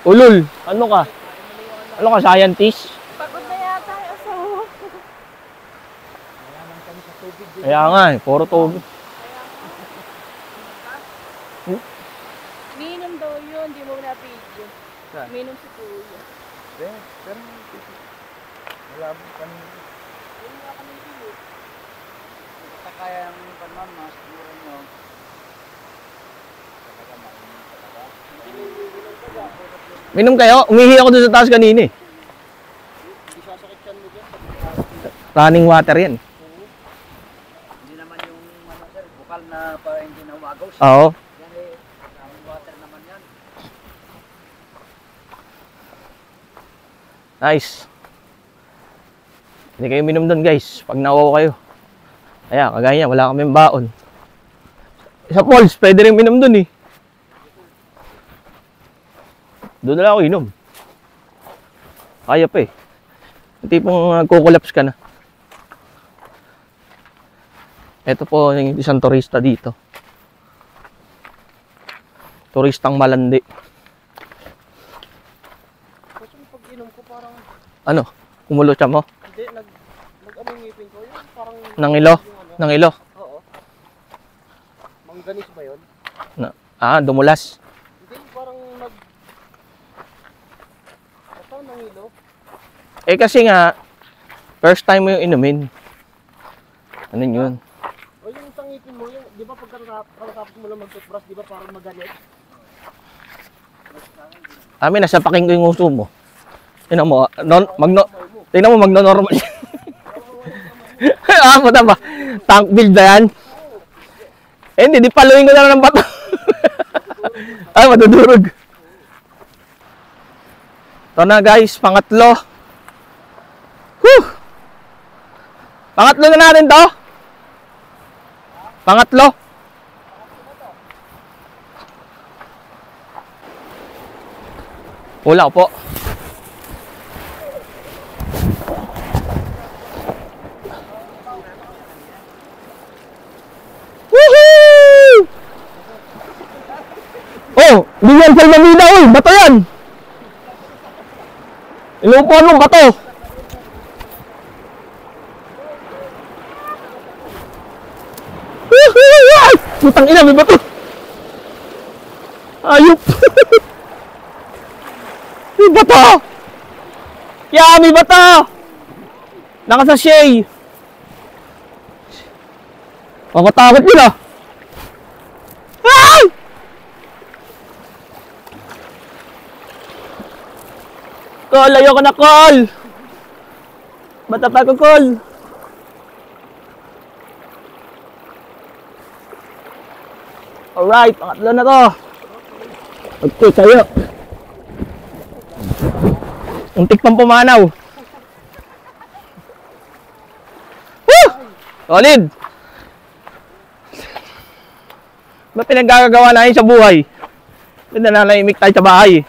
Ulul, ano ka? Ano ka, scientist? Pagod na yata yung asawa. Kaya nga eh, puro tubig. Minom daw yun, di mo na-video. Minom si Kuya. Wala mo kanina. Yun nga kami dito. Basta kaya ang panmama, siguro nyo. Minom kayo? Umihi ako doon sa taas kanina eh. Hindi sasakit yan mo dyan. Running water yan. Hindi naman yung sir, bukal na parang hindi na umagaws. Oo. Yan eh, running water naman yan. Nice. Hindi kayo minom doon guys. Pag nauwo kayo. Ayan, kagaya niya, wala kaming baon. Sa falls, pwede rin minom doon eh. Doon na lang ako inom. Kaya pa eh. Yung tipong kukulaps ka na. Ito po yung isang turista dito. Turistang malandi. Kasi pag inom ko parang, Ano? Kumulo siya mo? hindi, nag-aming ngipin ko. Yung parang, Nangilo? yung ano. Nangilo? Oo. Mangganis ba yun? Dumulas. Hindi, parang ito, nangilo. Eh kasi nga, first time mo yung inumin. Ano yun? O yung isang ngipin mo, yung, di ba pagkatapos mo lang mag-toothbrush, di ba parang magalit? Nasa paking ko yung uso mo. Tingnan mo, tingnan mo, magno-normal yan. Mo ba? Tank build na yan? Eh, hindi, di paluin ko na lang ng bato. Ay, madudurog. Ito na guys, pangatlo. Whew! Pangatlo na natin to. Pangatlo. Wala po. Woohoo! Oh, di yan salmamida, uy, bato yan. Ilupuan mong bato. Woohoo! Putang ina, may bato. Ayup. May bato. Yeah, may bato. Nakasashay. Makatakot yun ah. Ay! Call, ayoko na call. Bata pa ko call. Alright, pangatlo na to. Okay, tayo. Untik pang pumanaw. Woo! Solid! Ba't pinaggagawa natin sa buhay? Ba't nananahimik tayo sa bahay?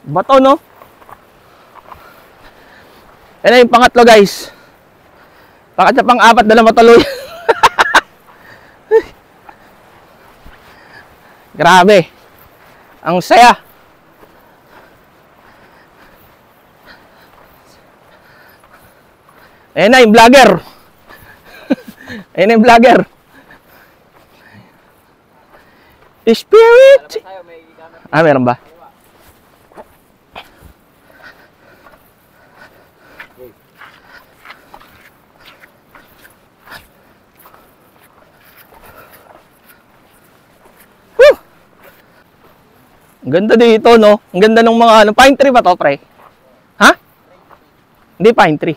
Bato, no? Yan na yung pangatlo, guys. Bakit sa pang-apat na lang matuloy? Grabe. Ang saya. Ayan na yung vlogger. Ayan na yung vlogger. Spirit. Ah, meron ba? Ang ganda dito, no? Ang ganda ng mga ano. Pine tree ba to, pre? Ha? Hindi pine tree.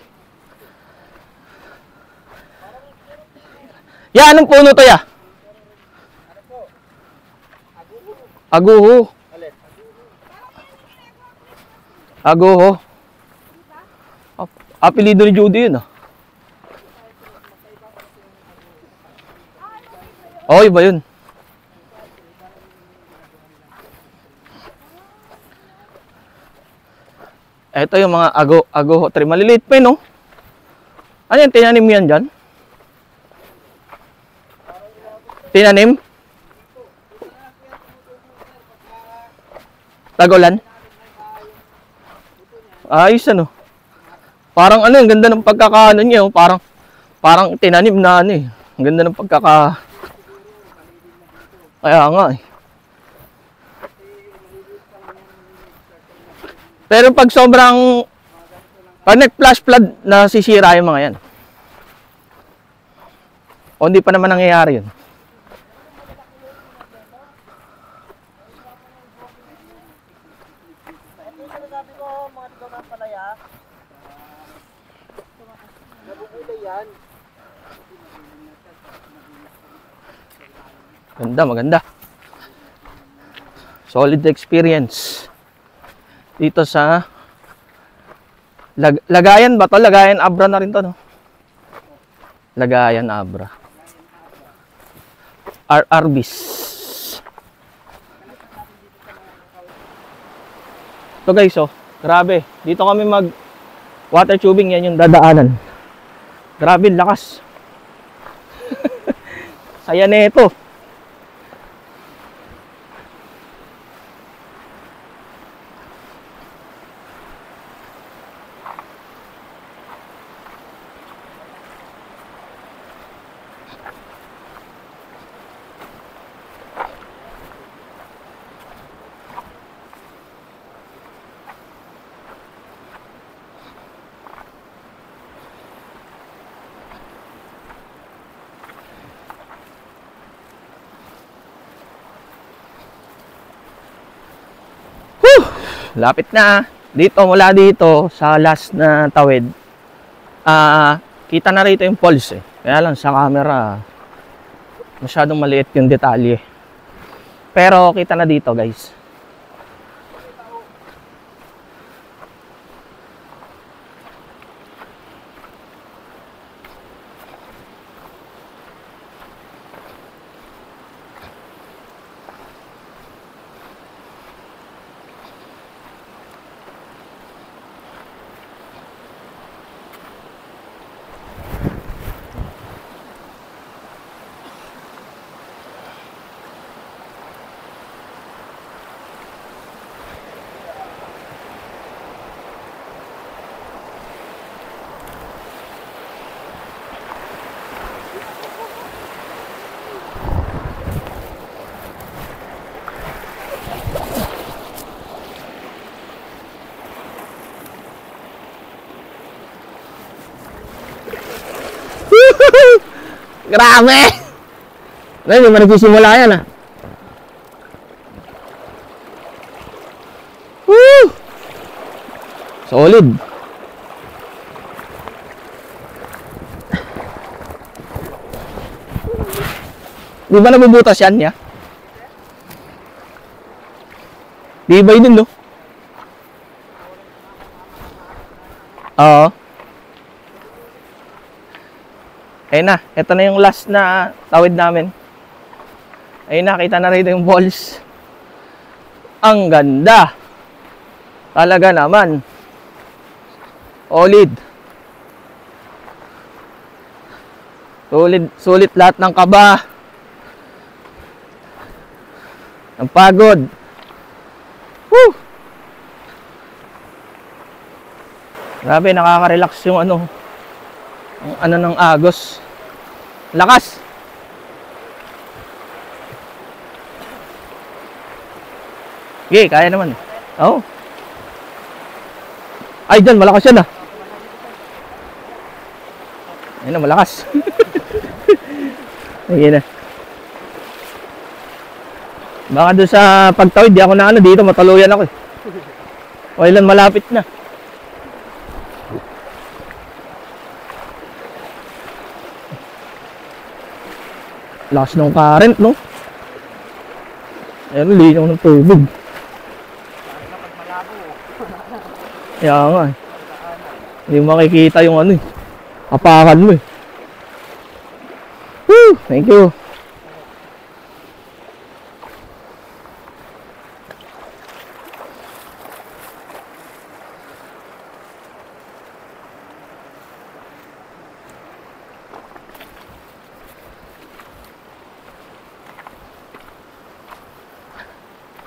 Ya, anong puno to, ya? Aguho. Aguho. Apelido ni Judy yun, ah. Oh, iba yun. Ito yung mga aguho tree. Maliliit pa, no? Ano yan? Tinanim mo yan dyan? Tinanim? Tagulan? Ayos, ano? Parang ano, ang ganda ng pagkakaano niya. Oh. Parang tinanim na ano eh. Ang ganda ng pagkaka... Kaya nga eh. Pero pag sobrang... Pag nag-flash flood, nasisira yung mga yan. O hindi pa naman nangyayari yun. Sabi ko, mga tigaw ng palaya. Nabubulay yan. Ganda, maganda. Solid experience. Dito sa Lagayan ba to? Lagayan Abra na rin to, no? Lagayan Abra. Arbis. Ito guys, oh. Grabe. Dito kami mag water tubing. Yan yung dadaanan. Grabe, lakas. Saya nito. Lapit na. Dito, mula dito sa last na tawid, kita na rito yung falls eh. Kaya lang sa camera masyadong maliit yung detalye. Pero kita na dito, guys. Grabe! Hindi ba nagsisimula yan, ah? Woo! Solid. Di ba nabubutas yan niya? Di ba yun, no? Oo. Ayun na, ito na yung last na tawid namin. Ayun na, kita na rito yung balls. Ang ganda. Talaga naman. Solid. Sulit lahat ng kaba. Ang pagod. Woo! Grabe, nakaka-relax yung ang ng agos. Lakas. Okay, kaya naman. Oo. Ay, dyan, malakas yan ah. Ayun na, malakas. Ayun na. Baka doon sa pagtawid, di ako na dito, mataluyan ako eh. O ilan, malapit na. Lakas ng current, no? Ayun, linaw ng tubig. Kaya nga eh. Hindi makikita yung apakan mo eh. Woo! Thank you.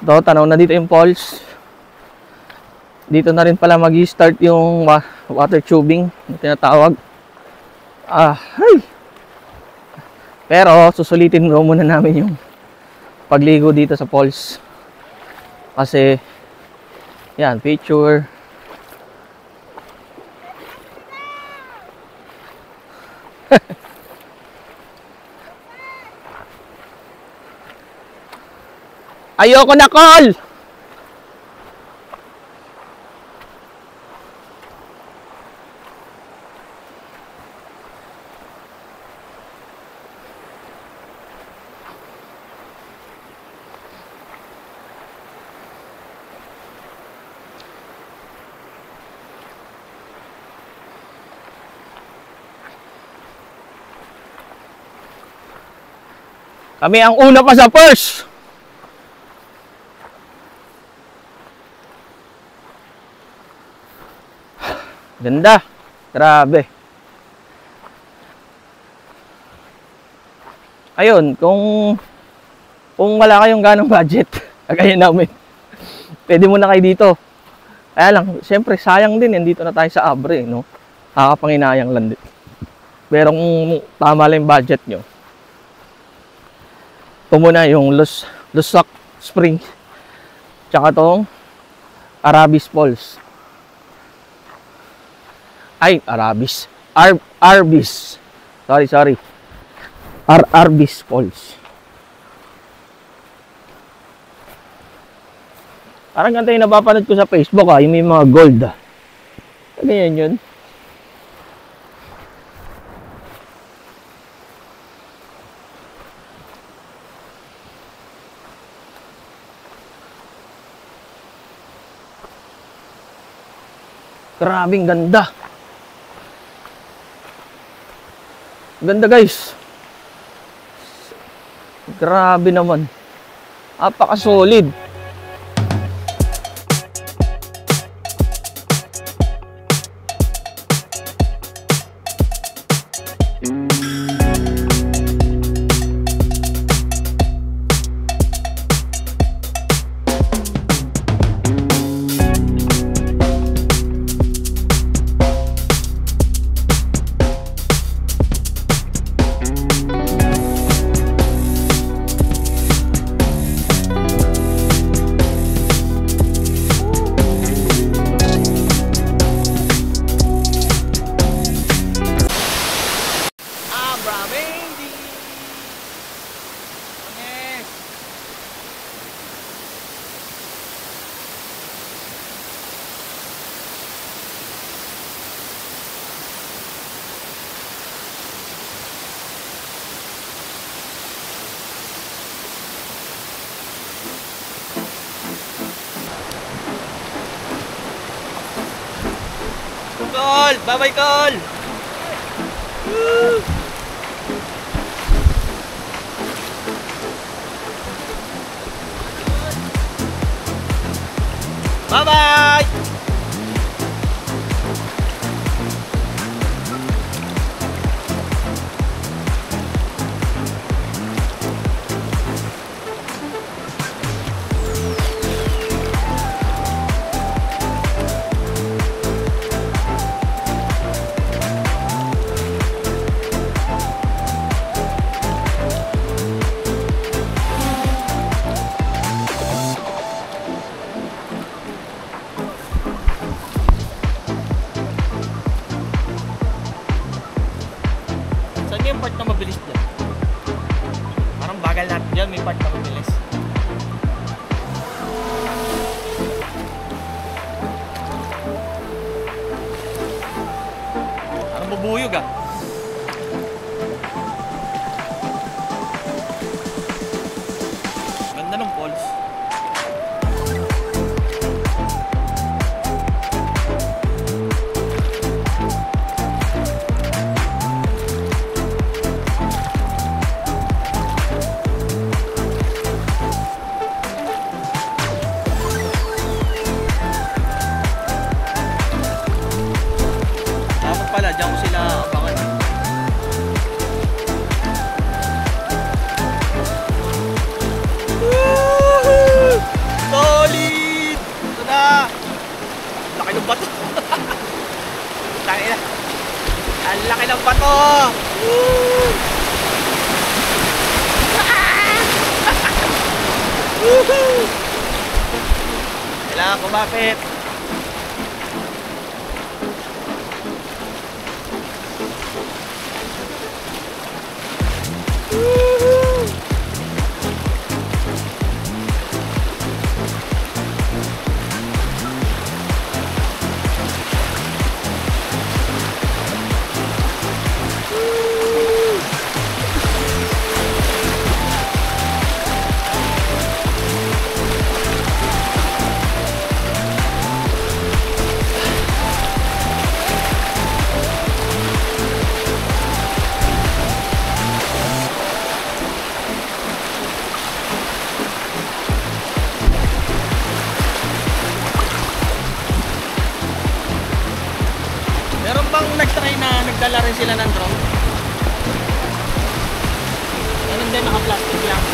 Ito, tanaw na dito yung falls. Dito na rin pala mag-start yung water tubing na tinatawag. Ay! Pero susulitin muna namin yung pagligo dito sa falls. Kasi yan, picture. Ayoko na, call! Kami ang una pa sa first. Ganda. Grabe. Ayun, kung wala kayong ganong budget, kagaya namin, pwede muna kayo dito. Kaya lang, siyempre sayang din, dito na tayo sa Abre, no? Nakakapanginayang lang din. Pero kung tama lang yung budget nyo, ito muna yung Lusak Spring, tsaka tong Arabis Falls. Ay, Arabis. Arbis. Sorry. Arbis Falls. Parang ganito yung napapanood ko sa Facebook yung may mga gold Ganyan yun. Grabing ganda. Ganda guys. Grabe naman. Apaka-solid. Col! Bye-bye, Col! Woo! Bye-bye! Saan yung part na mabilis dyan? Parang bagal natin dyan, may part na mabilis. Parang bubuyog ah. Ganda ng falls. Dapat pala, dyan ko sila abangan. Woohoo! Solid! Ito na! Laki ng bato! Laki na! Ang laki ng bato! Woo! Woohoo! Kailangan kumapit! Meron bang nag-try na nagdala rin sila ng drone? Ganun din, naka-plastic lang.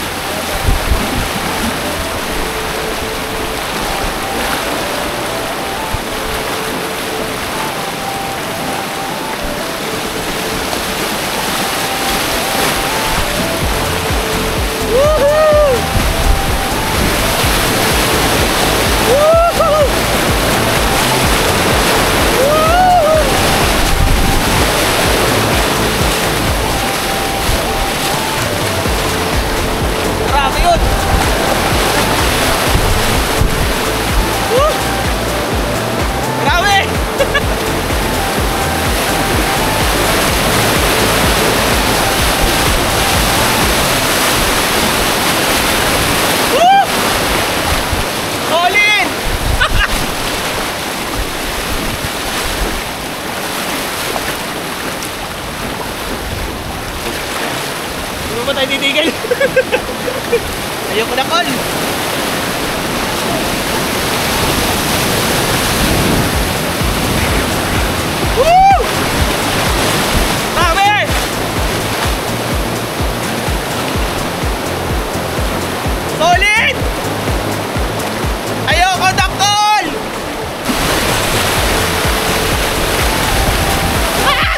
Woohoo! Woohoo! Woohoo! Grabe yun! Woo! Grabe! Woo! Solid! Hindi mo ba tayo titigil? Ayoko na, Col! Woo! Grabe! Solid! Ayoko na, Col! Ah!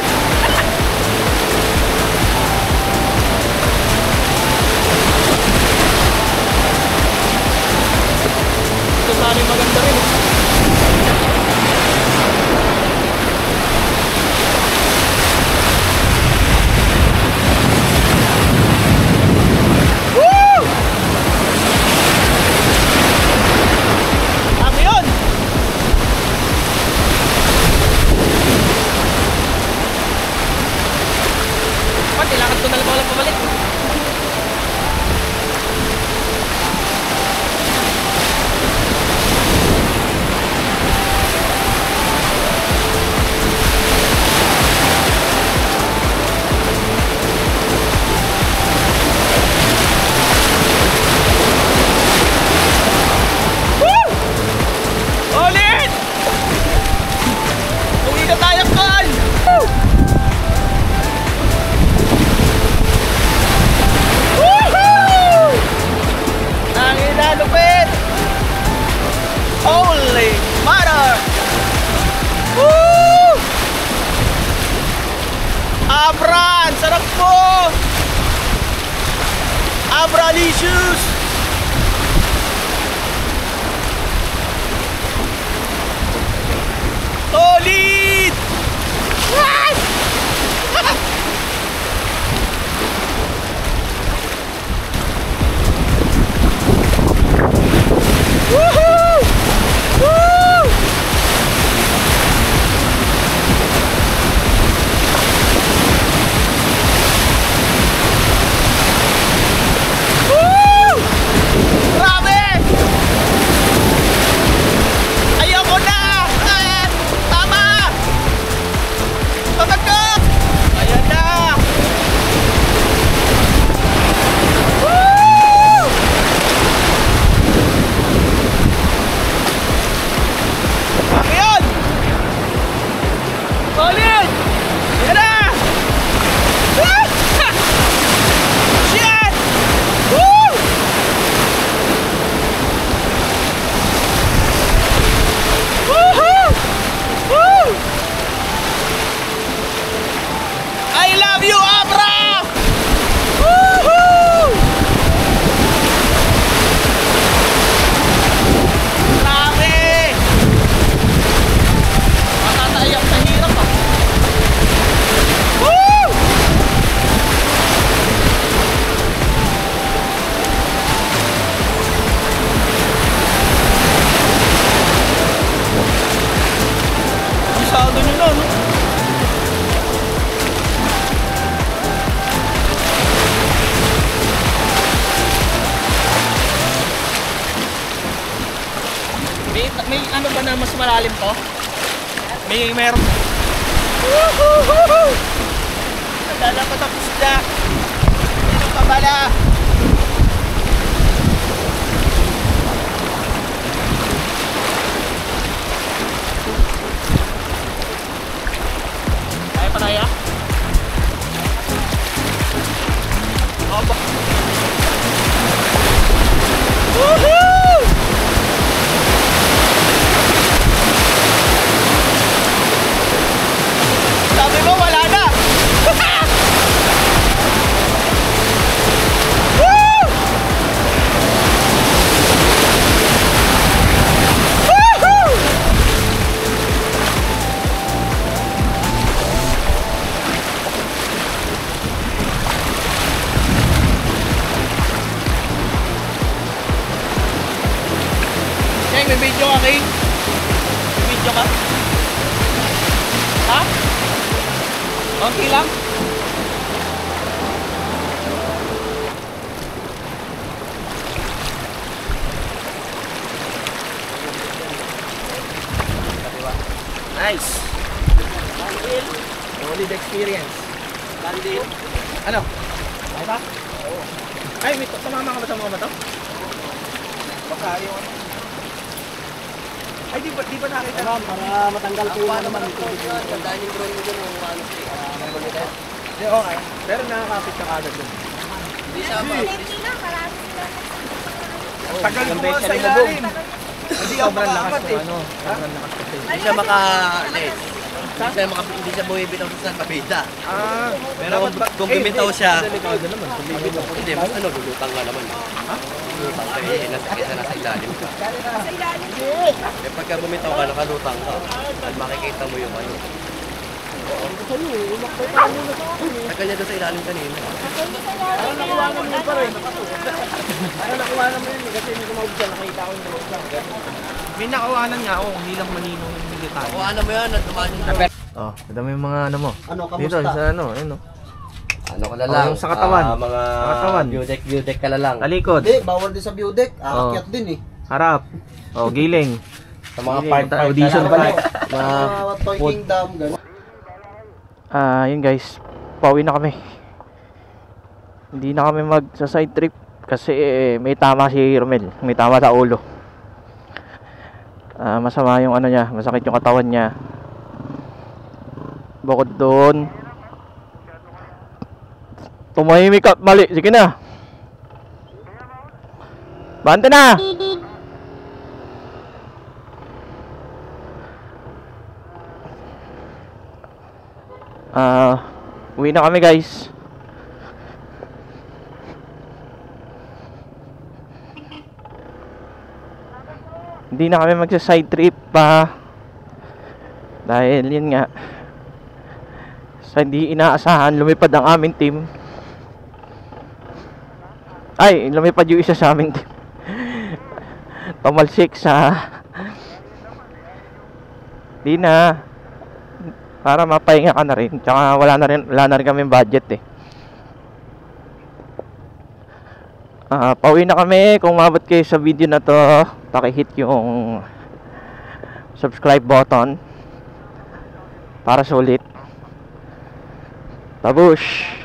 Abralicious! Solid! Woohoo! Woo! Woo! Grabe! Ayoko na! Tama! Pagkak! Ayan na! Woo! Ayan! Solid! Ayan na! Shit! Woo! Woohoo! Woo! I love you, Abra! Woohoo! Grabe! Matataiyak sa hirap ah. Woo! Ang saldo nyo na, no? May ano ba na mas malalim to? Meron. Woohoo! Nadala pa tapos na. Meron pa pala. Kaya pa tayo? Opo. Woohoo! Sabi mo wala na. Woo! Woohoo! Kaya may video ka, King? May video ka? Ha? Okay lang? Nice! Solid experience. Bandil. Ano? Ay ba? Oo. Ay, may tumama ka ba sa mga bato? Baka yung ano? Ay, di ba nakita? Para matanggal po yung naman ito. Tandaan yung drone mo dun o ano siya. Hindi, okay. Pero nakakapit ka agad dun. Hindi siya ba? Safety na, marami sila. Tagal ko sa ilalim. Hindi ako makaangat eh. Hindi siya maka-let. Hindi siya bumibitaw sa kabita. Pero kung bumitaw siya, hindi, mas ano, lulutang ka naman. Ha? Lulutang ka eh, nasa ilalim ka. Sa ilalim. Eh pagka bumitaw ka, nakalutang ka. At makikita mo yung ano. Tagal niya doon sa ilalim kanina. Parang nakuha naman yun pa rin. Parang nakuha naman yun kasi hindi ko maubisa. Nakita ko yung dalawang. May nakawanan nga ako, hindi lang maninong yung military. Nakuha na mo yan, natumaan yung drone. Oh, dami yung mga ano mo. Ano, Dito, kamusta? sa ano, ayun oh. Ano ka na lang? Yung sa katawan. Mga Sa katawan. view deck ka na lang. Talikod, Hindi, bawal din sa view deck. Aakyat din eh. harap. Oh, giling. Sa mga Giling. part Audition na pala. lang. Mga Toy Kingdom, gano'n. Yun guys, pauwi na kami. Hindi na kami mag sa side trip kasi may tama si Romel, may tama sa ulo. Masama yung ano niya, masakit yung katawan niya. Bukod doon, tumahimik ka, mali, sige na. Bante na. Uwi na kami guys. Hindi na kami magsa-side trip pa. Dahil yun nga, sa hindi inaasahan, lumipad ang aming team. Ay, lumipad yung isa sa aming team. Tumalsik sa... Di na. Para mapahinga ka na rin. Tsaka wala na rin kami budget eh. Pauwi na kami. Kung umabot kayo sa video na to, paki-hit yung subscribe button para sulit. Tabush!